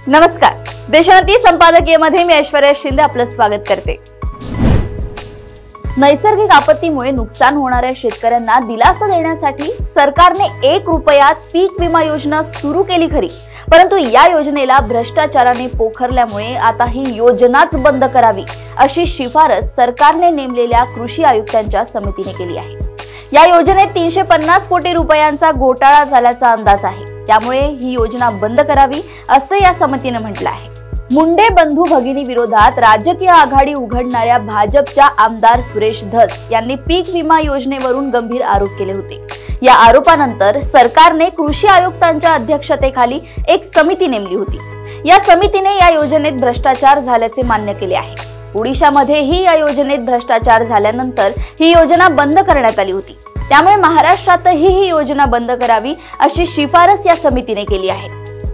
नमस्कार, देशोन्नती संपादकीयमध्ये मी ऐश्वर्या शिंदे आपलं स्वागत करते। नैसर्गिक आपत्तीमुळे नुकसान होणाऱ्या शेतकऱ्यांना दिलासा देण्यासाठी सरकारने 1 रुपयात पीक विमा योजना सुरू केली खरी, परंतु या योजनेला भ्रष्टाचाराने पोखरल्यामुळे आता ही योजनाच बंद करावी अशी शिफारस सरकारने नेमलेल्या कृषी आयुक्तांच्या समितीने केली आहे। या योजनेत 350 कोटी रुपयांचा घोटाळा झाल्याचा अंदाज आहे, त्यामुळे ही योजना बंद करावी असं या समितीने म्हटलं आहे। मुंडे बंधू भगिनी विरोधात राजकीय आघाडी उघडणाऱ्या भाजपच्या आमदार सुरेश धस यांनी पीक विमा योजनेवरून गंभीर आरोप केले होते। या आरोपानंतर सरकारने कृषी आयुक्तांच्या अध्यक्षतेखाली एक समिती नेमली होती। या समितीने या योजनेत भ्रष्टाचार झाल्याचे मान्य केले आहे। ओडिशामध्येही या योजनेत भ्रष्टाचार झाल्यानंतर ही योजना बंद करण्यात आली होती, त्यामुळे महाराष्ट्रातही ही योजना बंद करावी अशी शिफारस या समितीने केली आहे।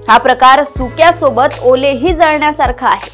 हा प्रकार सुक्यासोबत ओलेही जळण्यासारखा आहे।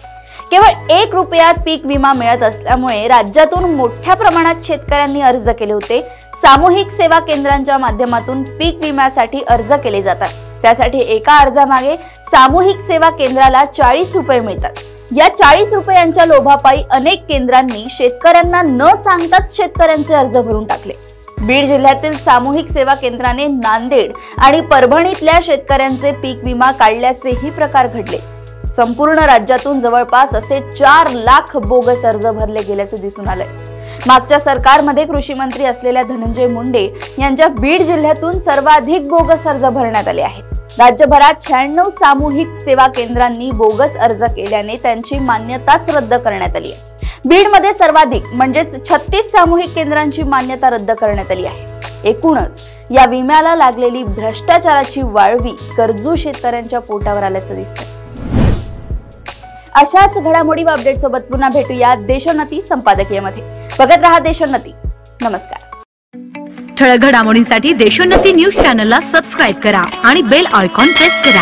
केवळ 1 रुपयात पीक विमा मिळत असल्यामुळे राज्यातून मोठ्या प्रमाणात शेतकऱ्यांनी अर्ज केले होते। सामूहिक सेवा केंद्रांच्या माध्यमातून पीक विम्यासाठी अर्ज केले जातात। त्यासाठी एका अर्जामागे सामूहिक सेवा केंद्राला 40 रुपये मिळतात। या 40 रुपयांच्या लोभापायी अनेक केंद्रांनी शेतकऱ्यांना न सांगताच शेतकऱ्यांचे अर्ज भरून टाकले। बीड जिल्ह्यातील सामूहिक सेवा केंद्राने नांदेड आणि परभणीतल्या शेतकऱ्यांचे पीक विमा काढल्याचेही प्रकार घडले। संपूर्ण राज्यातून जवळपास असे 4 लाख बोगस अर्ज भरले गेल्याचे दिसून आले। मागच्या सरकारमध्ये कृषी मंत्री असलेल्या धनंजय मुंडे यांच्या बीड जिल्ह्यातून सर्वाधिक बोगस अर्ज भरण्यात आले आहेत। राज्यभरात 96 सामूहिक सेवा केंद्रांनी बोगस अर्ज केल्याने त्यांची मान्यताच रद्द करण्यात आली आहे। बीडमध्ये सर्वाधिक म्हणजेच 36 सामूहिक केंद्रांची मान्यता रद्द करण्यात आली आहे। एकूणच या विम्याला लागलेली भ्रष्टाचाराची वाळवी गरजू शेतकऱ्यांच्या पोटावर आल्याचं दिसतंय। अशाच घडामोडी व अपडेट सोबत पुन्हा भेटूया देशोन्नती संपादकीयमध्ये। बघत रहा देशोन्नती। नमस्कार। ठळक घडामोडींसाठी देशोन्नती न्यूज चॅनलला सबस्क्राइब करा आणि बेल आयकॉन प्रेस करा।